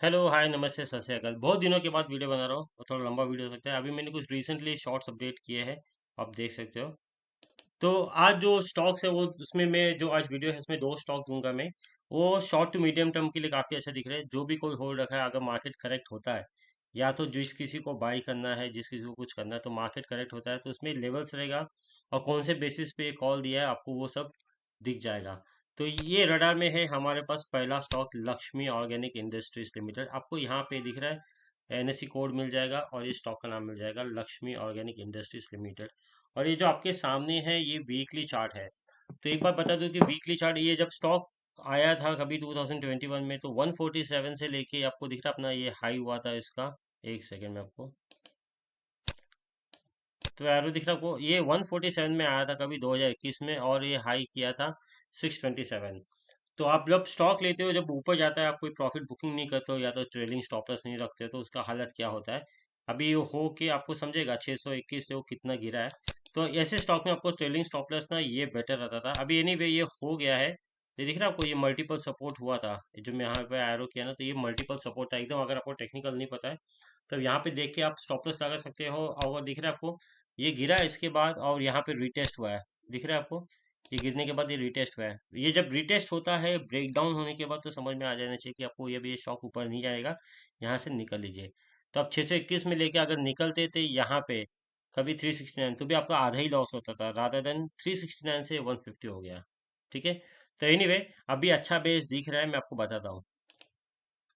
Hello hi नमस्ते सत श्री अकाल। बहुत दिनों के बाद वीडियो बना रहा हूँ और थोड़ा लंबा वीडियो हो सकता है। अभी मैंने कुछ रिसेंटली शॉर्ट्स अपडेट किए हैं, आप देख सकते हो। तो आज जो स्टॉक्स है वो उसमें मैं जो आज वीडियो है इसमें दो स्टॉक दूंगा मैं। वो शॉर्ट टू मीडियम टर्म के लिए काफ़ी अच्छा दिख रहा है। जो भी कोई होल्ड रखा है, अगर मार्केट करेक्ट होता है या तो जिस किसी को बाई करना है, जिस किसी को कुछ करना है, तो मार्केट करेक्ट होता है तो उसमें लेवल्स रहेगा और कौन से बेसिस पे कॉल दिया है आपको वो सब दिख जाएगा। तो ये रडार में है हमारे पास पहला stock Lakshmi organic industries limited. आपको यहाँ पे दिख रहा है, एनएससी कोड मिल जाएगा और ये स्टॉक का नाम मिल जाएगा लक्ष्मी ऑर्गेनिक इंडस्ट्रीज लिमिटेड। और ये जो आपके सामने है ये वीकली चार्ट है। तो एक बात बता दूं कि वीकली चार्ट ये जब स्टॉक आया था कभी 2021 में तो 147 से लेके आपको दिख रहा है अपना ये हाई हुआ था इसका। एक सेकेंड में आपको तो एरो दिख रहा है आपको, ये 147 में आया था कभी 2021 में और ये हाई किया था 627। तो आप जब स्टॉक लेते हो, जब ऊपर जाता है, आप कोई प्रॉफिट बुकिंग नहीं करते हो या तो ट्रेलिंग स्टॉप लॉस नहीं रखते हो, तो उसका हालत क्या होता है अभी हो के आपको समझेगा। 621 से वो कितना गिरा है। तो ऐसे स्टॉक में आपको ट्रेलिंग स्टॉप लॉस ना ये बेटर रहता था। अभी एनीवे ये हो गया है। ये दिख रहा है आपको, ये मल्टीपल सपोर्ट हुआ था। ये जो मैं यहाँ पे एरो किया ना, तो ये मल्टीपल सपोर्ट था एकदम। अगर आपको टेक्निकल नहीं पता है तो यहाँ पे देख के आप स्टॉप लॉस लगा सकते हो। और दिख रहा है आपको, ये गिरा इसके बाद और यहाँ पे रिटेस्ट हुआ है। दिख रहा है आपको, ये गिरने के बाद ये रिटेस्ट हुआ है। ये जब रिटेस्ट होता है ब्रेकडाउन होने के बाद तो समझ में आ जाना चाहिए कि आपको ये भी स्टॉक ऊपर नहीं जाएगा, यहाँ से निकल लीजिए। तो आप 621 में लेके अगर निकलते थे यहाँ पे कभी 369, तो भी आपका आधा ही लॉस होता था, रादर देन 369 से 150 हो गया। ठीक है। तो एनीवे अभी अच्छा बेस दिख रहा है, मैं आपको बताता हूँ।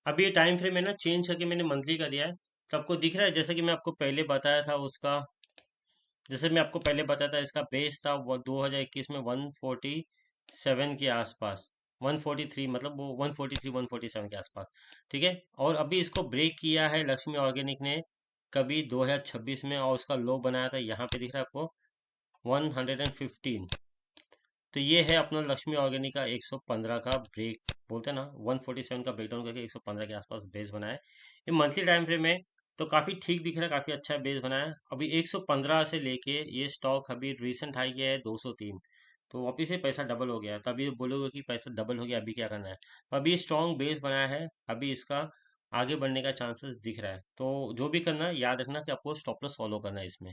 अभी ये टाइम फ्रेम है ना, चेंज करके मैंने मंथली का दिया है। तो आपको दिख रहा है जैसे कि मैं आपको पहले बताया था उसका, जैसे मैं आपको पहले बताया था इसका बेस था वो 2021 में 147 के आसपास। 143 मतलब वो 143 147 के आसपास। ठीक है। और अभी इसको ब्रेक किया है लक्ष्मी ऑर्गेनिक ने कभी 2026 में, और उसका लो बनाया था यहाँ पे दिख रहा है आपको 115। तो ये है अपना लक्ष्मी ऑर्गेनिक का 115 का ब्रेक, बोलते हैं ना 147 का ब्रेकडाउन करके 115 के आसपास बेस बनाया है। ये मंथली टाइम फ्रेम में तो काफी ठीक दिख रहा है, काफी अच्छा बेस बनाया है। अभी 115 से लेके ये स्टॉक अभी रिसेंट हाई किया है 203। तो वापिस से पैसा डबल हो गया। तभी बोलोगे कि पैसा डबल हो गया अभी क्या करना है। तो अभी स्ट्रॉन्ग बेस बनाया है, अभी इसका आगे बढ़ने का चांसेस दिख रहा है। तो जो भी करना है याद रखना कि आपको स्टॉप लॉस फॉलो करना है इसमें।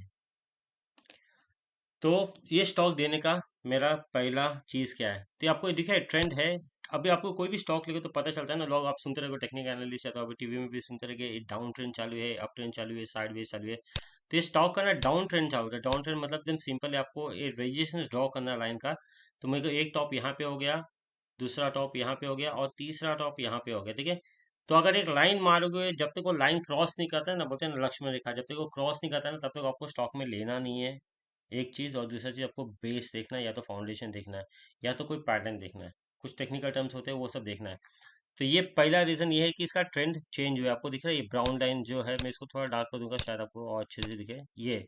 तो ये स्टॉक देने का मेरा पहला चीज क्या है, तो ये आपको दिखा है ट्रेंड है। अभी आपको कोई भी स्टॉक लेगे तो पता चलता है ना, लोग आप सुनते रहोगे टेक्निकल एनालिस्ट या तो अभी टीवी में भी सुनते रहोगे डाउन ट्रेंड चालू है, अप ट्रेंड चालू है, साइड वेज चालू है। तो ये स्टॉक का ना डाउन ट्रेंड चालू है। डाउन ट्रेंड मतलब एकदम सिंपल है, आपको ये रेजिस्टेंस ड्रॉ करना है लाइन का। तो मेरे को एक टॉप यहाँ पे हो गया, दूसरा टॉप यहाँ पे हो गया और तीसरा टॉप यहाँ पे हो गया। ठीक है। तो अगर एक लाइन मारोगे, जब तक वो लाइन क्रॉस नहीं करता है ना, बोलते हैं ना लक्ष्मण रेखा, जब तक वो क्रॉस नहीं करता है ना तब तक आपको स्टॉक में लेना नहीं है। एक चीज, और दूसरा चीज आपको बेस देखना है या तो फाउंडेशन देखना है या तो कोई पैटर्न देखना है। कुछ टेक्निकल टर्म्स होते हैं वो सब देखना है। तो ये पहला रीजन ये है कि इसका ट्रेंड चेंज हुआ है। आपको दिख रहा है ये ब्राउन लाइन जो है, मैं इसको थोड़ा डार्क कर दूंगा शायद आपको और अच्छे से दिखे ये।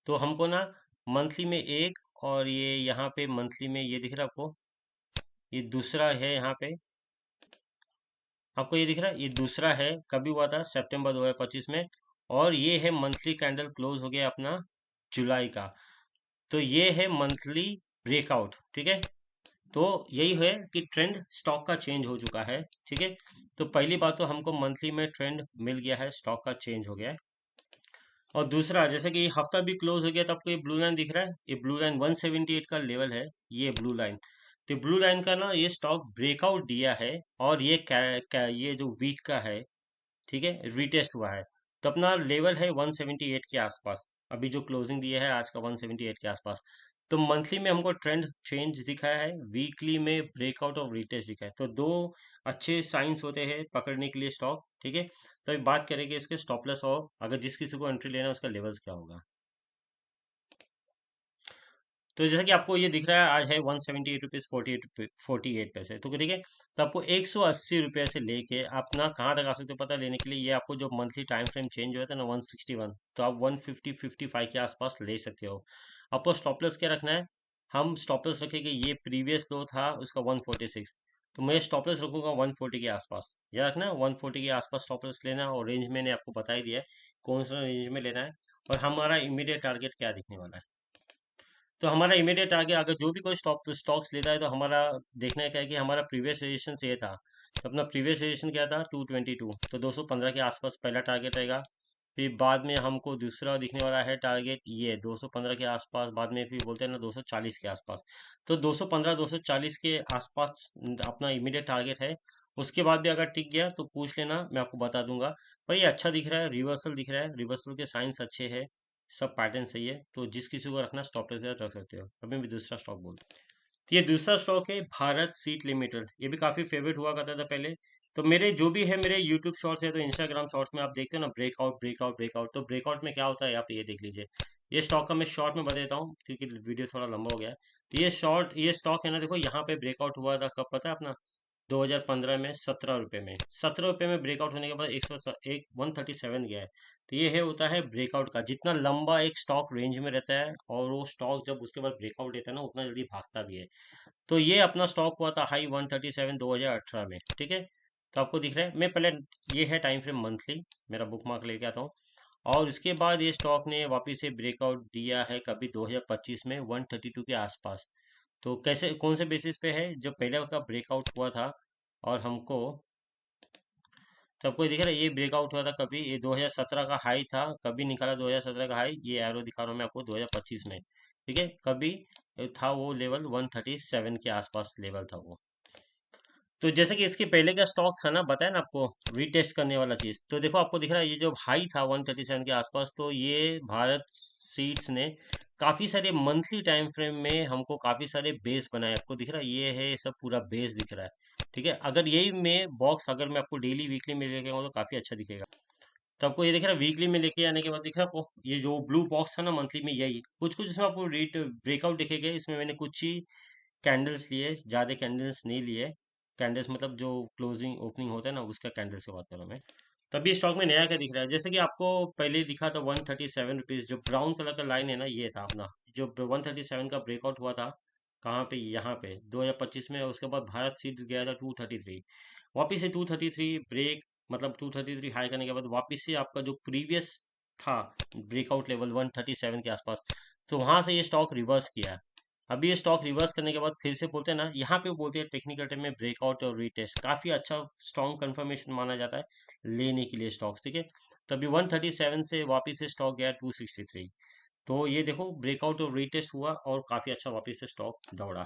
तो हमको ना मंथली में एक, और ये यहाँ पे मंथली में ये दिख रहा है आपको, ये दूसरा है यहाँ पे। आपको ये दिख रहा है ये दूसरा है, कभी हुआ था सितंबर 2025 में। और ये है मंथली कैंडल क्लोज हो गया अपना जुलाई का। तो ये है मंथली ब्रेकआउट। ठीक है। तो यही है कि ट्रेंड स्टॉक का चेंज हो चुका है। ठीक है। तो पहली बात तो हमको मंथली में ट्रेंड मिल गया है, स्टॉक का चेंज हो गया है। और दूसरा, जैसे कि हफ्ता भी क्लोज हो गया तो आपको ये ब्लू लाइन दिख रहा है, ये ब्लू लाइन 178 का लेवल है। ये ब्लू लाइन, तो ब्लू लाइन का ना ये स्टॉक ब्रेकआउट दिया है। और ये ये जो वीक का है, ठीक है, रीटेस्ट हुआ है। तो अपना लेवल है 178 के आसपास। अभी जो क्लोजिंग दिया है आज का 178 के आसपास। तो मंथली में हमको ट्रेंड चेंज दिखाया है, वीकली में ब्रेकआउट और रीटेस्ट दिखा है। तो दो अच्छे साइंस होते हैं पकड़ने के लिए स्टॉक। ठीक है। तो अभी बात करेंगे इसके स्टॉप लॉस और अगर जिस किसी को एंट्री लेना है उसका लेवल्स क्या होगा। तो जैसा कि आपको ये दिख रहा है आज है 178 रुपीज 48 पैसे। तो ठीक है। तो आपको 180 रुपये से लेके आप ना कहाँ तक आ सकते हो पता लेने के लिए, ये आपको जो मंथली टाइम फ्रेम चेंज हुआ था ना 161, तो आप 150-55 के आसपास ले सकते हो। आपको स्टॉप लॉस क्या रखना है, हम स्टॉप लॉस रखेंगे ये प्रीवियस लो था उसका 146। तो मैं स्टॉप लॉस रखूंगा 140 के आसपास। याद रखना 140 के आसपास स्टॉप लॉस लेना है, और रेंज मैंने आपको बता ही दिया है कौन सा रेंज में लेना है। और हमारा इमीडिएट टारगेट क्या दिखने वाला है। तो हमारा इमीडिएट टारगेट, अगर जो भी कोई स्टॉक्स लेता है तो हमारा देखना है क्या है कि हमारा प्रीवियस रेजिस्टेंस ये था अपना प्रीवियस सजेशन क्या था 222, तो 215 के आसपास पहला टारगेट रहेगा। फिर बाद में हमको दूसरा दिखने वाला है टारगेट ये 215 के आसपास, बाद में फिर बोलते हैं ना 240 के आसपास। तो 215 240 के आसपास अपना इमीडिएट टारगेट है। उसके बाद भी अगर टिक गया तो पूछ लेना, मैं आपको बता दूंगा। पर ये अच्छा दिख रहा है, रिवर्सल दिख रहा है, रिवर्सल के साइंस अच्छे हैं, सब पैटर्न सही है। तो जिस किसी को रखना स्टॉप लॉस रख सकते हो। अभी मैं दूसरा स्टॉक बोलता हूँ। तो ये दूसरा स्टॉक है भारत सीट लिमिटेड। ये भी काफी फेवरेट हुआ करता था पहले। तो मेरे जो भी है, मेरे यूट्यूब शॉर्ट्स है तो इंस्टाग्राम शॉर्ट्स में आप देखते हो ना, ब्रेकआउट ब्रेकआउट ब्रेकआउट। तो ब्रेकआउट में क्या होता है आप ये देख लीजिए। ये स्टॉक का मैं शॉर्ट में बता देता हूँ क्योंकि वीडियो थोड़ा लंबा हो गया है। तो ये स्टॉक है ना, देखो यहाँ पे ब्रेकआउट हुआ था कब पता है अपना, 2015 में 17 रुपये में। 17 रुपये में ब्रेकआउट होने के बाद 137 गया है। तो ये है होता है ब्रेकआउट का, जितना लंबा एक स्टॉक रेंज में रहता है और वो स्टॉक जब उसके बाद ब्रेकआउट लेता है ना उतना जल्दी भागता भी है। तो ये अपना स्टॉक हुआ था हाई 137 2018 में, ठीक है। तो आपको दिख रहा है, मैं पहले ये है टाइम फ्रेम मंथली, मेरा बुक मार्क लेके आता हूँ। और उसके बाद ये स्टॉक ने वापस से ब्रेकआउट दिया है कभी 2025 में 132 के आसपास। तो कैसे कौन से बेसिस पे है, जो पहले का ब्रेकआउट हुआ था और हमको, तो आपको ये दिख रहा है ये ब्रेकआउट हुआ था कभी, ये 2017 का हाई था, कभी निकाला 2017 का हाई, ये एरो दिखा रहा हूँ मैं आपको 2025 में, ठीक है। कभी था वो लेवल 137 के आसपास लेवल था वो। तो जैसे कि इसके पहले का स्टॉक था ना, बताया ना आपको, रीटेस्ट करने वाला चीज। तो देखो आपको दिख रहा है ये जो हाई था 137 के आसपास, तो ये भारत सीड्स ने काफी सारे मंथली टाइम फ्रेम में हमको काफी सारे बेस बनाए। आपको दिख रहा है ये है, सब पूरा बेस दिख रहा है, ठीक है। अगर यही में बॉक्स अगर मैं आपको डेली वीकली में लेके आऊँ तो काफी अच्छा दिखेगा। तो आपको ये दिख रहा है वीकली में लेके आने के बाद दिख रहा है आपको ये जो ब्लू बॉक्स है ना मंथली में, यही कुछ कुछ इसमें आपको रेट ब्रेकआउट दिखेगा। इसमें मैंने कुछ ही कैंडल्स लिए, ज़्यादा कैंडल्स नहीं लिए। कैंडल्स मतलब जो क्लोजिंग ओपनिंग होता है ना उसका कैंडल्स की बात कर रहा हूँ मैं। तभी स्टॉक में नया क्या दिख रहा है, जैसे कि आपको पहले दिखा था 137 रुपीज़, जो ब्राउन कलर का लाइन है ना ये था अपना, जो 137 का ब्रेकआउट हुआ था कहाँ पे, यहाँ पे 2025 में। उसके बाद भारत सीड्स गया था 233, वापिस से 233 ब्रेक, मतलब 233 हाई करने के बाद वापिस से आपका जो प्रीवियस था ब्रेकआउट लेवल 137 के आसपास, तो वहां से ये स्टॉक रिवर्स किया है। अभी ये स्टॉक रिवर्स करने के बाद फिर से बोलते हैं ना, यहाँ पे बोलते हैं टेक्निकल टाइम में ब्रेकआउट और रीटेस्ट, काफी अच्छा स्ट्रॉन्ग कंफर्मेशन माना जाता है लेने के लिए स्टॉक्स, ठीक है। तो अभी 137 से वापस से स्टॉक गया 263। तो ये देखो ब्रेकआउट और रीटेस्ट हुआ और काफी अच्छा वापस से स्टॉक दौड़ा।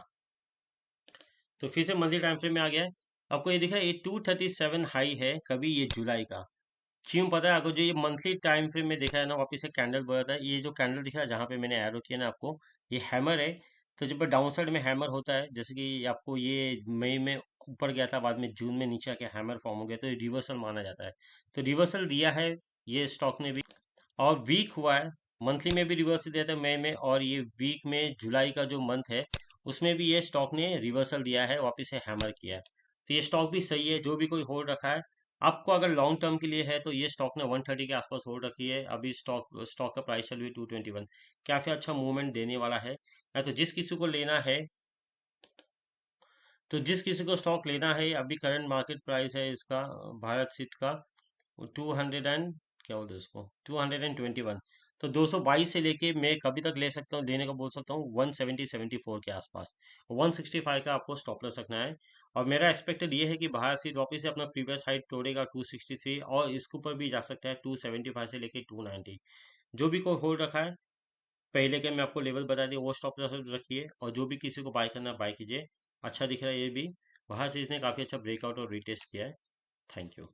तो फिर से मंथली टाइम फ्रेम में आ गया है। आपको ये दिख रहा है ये 237 हाई है कभी, ये जुलाई का। क्यों पता है, अगर जो ये मंथली टाइम फ्रेम में देखा है ना, वापस से कैंडल बोला था, ये जो कैंडल दिख रहा है जहाँ पे मैंने एरो किया ना आपको, ये हैमर है। तो जब डाउन साइड में हैमर होता है, जैसे कि आपको ये मई में ऊपर गया था, बाद में जून में नीचे आके हैमर फॉर्म हो गया, तो ये रिवर्सल माना जाता है। तो रिवर्सल दिया है ये स्टॉक ने भी, और वीक हुआ है। मंथली में भी रिवर्सल दिया था मई में, और ये वीक में जुलाई का जो मंथ है उसमें भी ये स्टॉक ने रिवर्सल दिया है, वापस से हैमर किया है। तो ये स्टॉक भी सही है, जो भी कोई होल्ड रखा है। आपको अगर लॉन्ग टर्म के लिए है तो ये स्टॉक ने 130 के आसपास होल्ड रखी है। अभी स्टॉक स्टॉक का प्राइस चल रही है 221, काफी अच्छा मूवमेंट देने वाला है। या तो जिस किसी को लेना है, तो जिस किसी को स्टॉक लेना है, अभी करंट मार्केट प्राइस है इसका भारत सीट का 200 एंड क्या बोलते हैं उसको, 221। तो 222 से लेके मैं कभी तक ले सकता हूँ, लेने का बोल सकता हूँ 170-74 के आसपास। 165 का आपको स्टॉप लॉस रखना है। और मेरा एक्सपेक्टेड ये है कि बाहर से वापस से अपना प्रीवियस हाइट तोड़ेगा 263, और इसके ऊपर भी जा सकता है 275 से लेके 290। जो भी कोई होल्ड रखा है, पहले के मैं आपको लेवल बता दिया, वो स्टॉप लॉस रखिए। और जो भी किसी को बाय करना है बाय कीजिए। अच्छा दिख रहा है ये भी, बाहर से इसने काफ़ी अच्छा ब्रेकआउट और रीटेस्ट किया है। Thank you.